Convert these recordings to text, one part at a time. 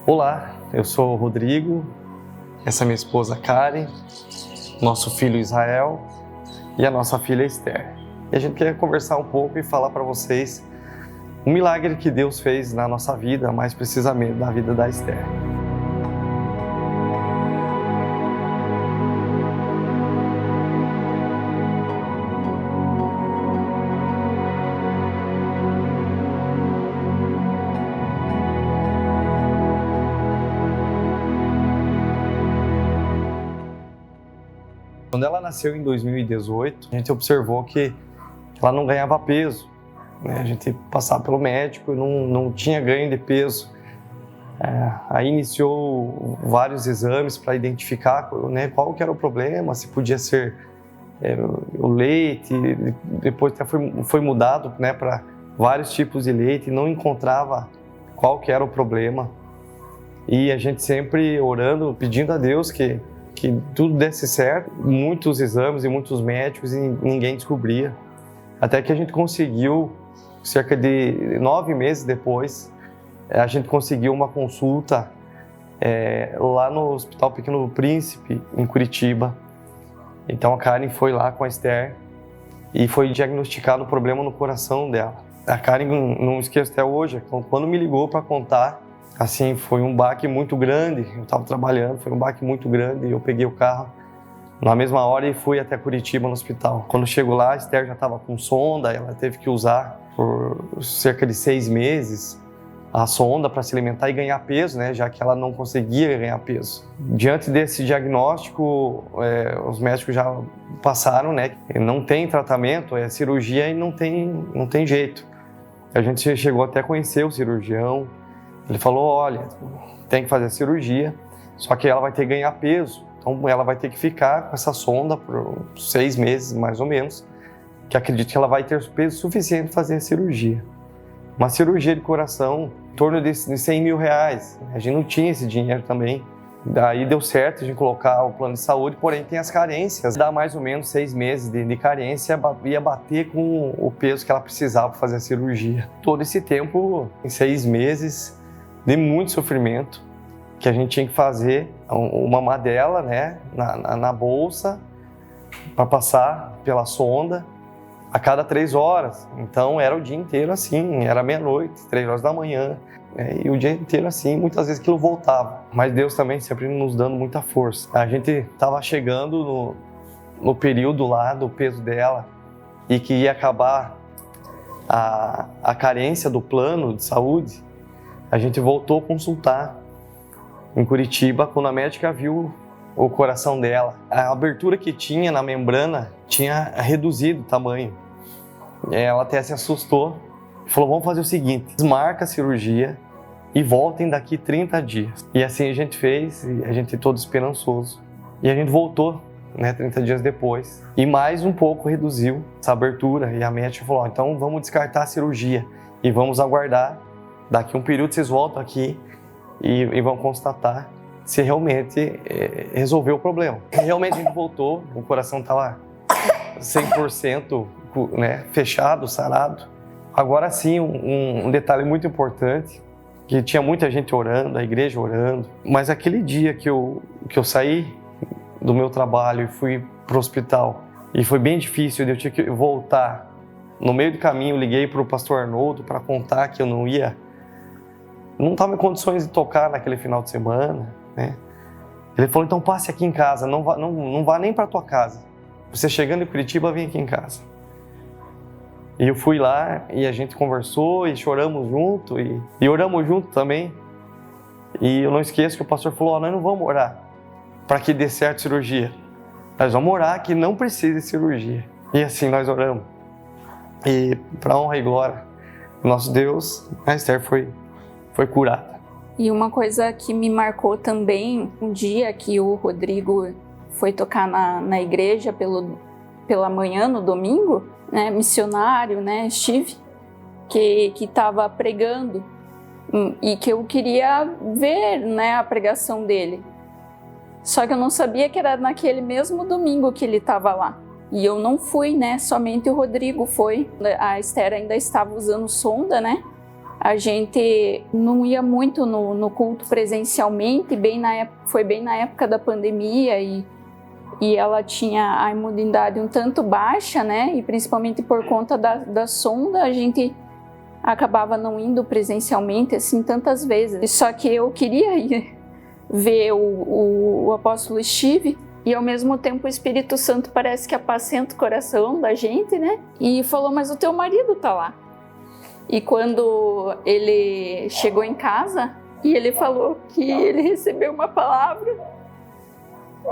Olá, eu sou o Rodrigo, essa é minha esposa Karen, nosso filho Israel e a nossa filha Esther. E a gente quer conversar um pouco e falar para vocês um milagre que Deus fez na nossa vida, mais precisamente na vida da Esther. Quando ela nasceu em 2018, a gente observou que ela não ganhava peso, né? A gente passava pelo médico e não tinha ganho de peso. Aí iniciou vários exames para identificar, né, qual que era o problema, se podia ser o leite. Depois até foi mudado, né, para vários tipos de leite e não encontrava qual que era o problema. E a gente sempre orando, pedindo a Deus que tudo desse certo, muitos exames e muitos médicos e ninguém descobria. Até que a gente conseguiu, cerca de 9 meses depois, a gente conseguiu uma consulta lá no Hospital Pequeno Príncipe, em Curitiba. Então a Karen foi lá com a Esther e foi diagnosticado um problema no coração dela. A Karen, não esqueço até hoje, quando me ligou para contar, assim, foi um baque muito grande. Eu estava trabalhando, foi um baque muito grande. Eu peguei o carro na mesma hora e fui até Curitiba no hospital. Quando chego lá, a Esther já estava com sonda. Ela teve que usar por cerca de 6 meses a sonda para se alimentar e ganhar peso, né? Já que ela não conseguia ganhar peso. Diante desse diagnóstico, os médicos já passaram, né? Não tem tratamento, é cirurgia e não tem jeito. A gente chegou até a conhecer o cirurgião. Ele falou, olha, tem que fazer a cirurgia, só que ela vai ter que ganhar peso. Então ela vai ter que ficar com essa sonda por 6 meses, mais ou menos, que acredito que ela vai ter peso suficiente para fazer a cirurgia. Uma cirurgia de coração, em torno de 100 mil reais. A gente não tinha esse dinheiro também. Daí deu certo a gente colocar o plano de saúde, porém tem as carências. Dá mais ou menos 6 meses de carência, ia bater com o peso que ela precisava para fazer a cirurgia. Todo esse tempo, em 6 meses, de muito sofrimento, que a gente tinha que fazer uma madela, né, na bolsa, para passar pela sonda a cada 3 horas. Então era o dia inteiro assim, era meia-noite, 3 horas da manhã, e o dia inteiro assim, muitas vezes aquilo voltava. Mas Deus também sempre nos dando muita força. A gente estava chegando no período lá do peso dela e que ia acabar a carência do plano de saúde. A gente voltou a consultar em Curitiba quando a médica viu o coração dela. A abertura que tinha na membrana tinha reduzido o tamanho. Ela até se assustou e falou, vamos fazer o seguinte, desmarca a cirurgia e voltem daqui 30 dias. E assim a gente fez, e a gente todo esperançoso. E a gente voltou, né, 30 dias depois. E mais um pouco reduziu essa abertura. E a médica falou, então vamos descartar a cirurgia e vamos aguardar. Daqui um período vocês voltam aqui e vão constatar se realmente resolveu o problema. Realmente a gente voltou, o coração estava 100%, né, fechado, sarado. Agora sim, um detalhe muito importante, que tinha muita gente orando, a igreja orando, mas aquele dia que eu saí do meu trabalho e fui para o hospital, e foi bem difícil, eu tinha que voltar. No meio do caminho, eu liguei para o pastor Arnoldo para contar que eu não estava em condições de tocar naquele final de semana, né? Ele falou, então passe aqui em casa, não vá nem para tua casa. Você chegando em Curitiba, vem aqui em casa. E eu fui lá e a gente conversou e choramos junto e oramos junto também. E eu não esqueço que o pastor falou, nós não vamos orar para que dê certo a cirurgia. Nós vamos orar que não precise de cirurgia. E assim nós oramos. E para honra e glória do nosso Deus, a Esther foi curada. E uma coisa que me marcou também, um dia que o Rodrigo foi tocar na igreja pela manhã, no domingo, né, missionário, né, Steve, que estava pregando e que eu queria ver, né, a pregação dele. Só que eu não sabia que era naquele mesmo domingo que ele estava lá. E eu não fui, né, somente o Rodrigo foi. A Esther ainda estava usando sonda, né, a gente não ia muito no culto presencialmente, foi bem na época da pandemia e ela tinha a imunidade um tanto baixa, né? E principalmente por conta da sonda, a gente acabava não indo presencialmente assim tantas vezes. Só que eu queria ir ver o apóstolo Steve, e ao mesmo tempo o Espírito Santo parece que apacenta o coração da gente, né? E falou, mas o teu marido tá lá. E quando ele chegou em casa, e ele falou que ele recebeu uma palavra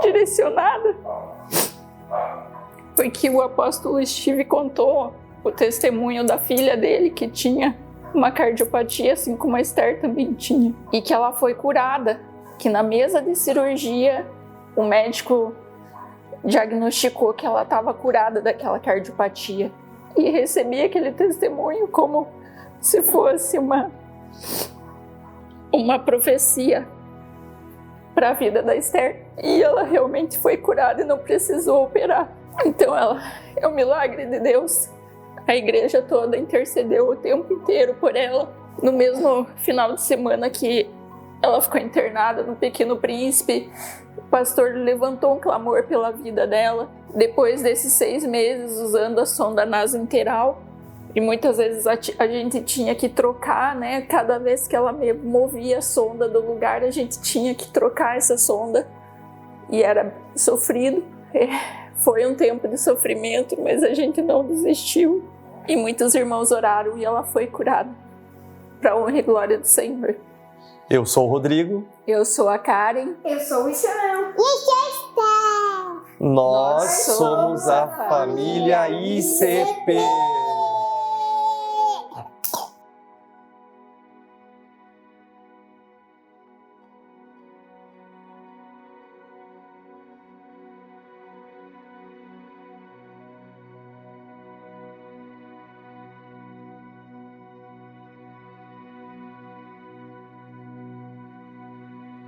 direcionada, porque o apóstolo Steve contou o testemunho da filha dele, que tinha uma cardiopatia, assim como a Esther também tinha, e que ela foi curada, que na mesa de cirurgia o médico diagnosticou que ela estava curada daquela cardiopatia. E recebi aquele testemunho como se fosse uma profecia para a vida da Esther. E ela realmente foi curada e não precisou operar. Então ela é um milagre de Deus. A igreja toda intercedeu o tempo inteiro por ela. No mesmo final de semana que ela ficou internada no Pequeno Príncipe, o pastor levantou um clamor pela vida dela. Depois desses 6 meses usando a sonda nasointeral, e muitas vezes a gente tinha que trocar, né? Cada vez que ela movia a sonda do lugar, a gente tinha que trocar essa sonda. E era sofrido. Foi um tempo de sofrimento, mas a gente não desistiu. E muitos irmãos oraram e ela foi curada. Para a honra e glória do Senhor. Eu sou o Rodrigo. Eu sou a Karen. Eu sou o Isabel. Nós somos a família ICP.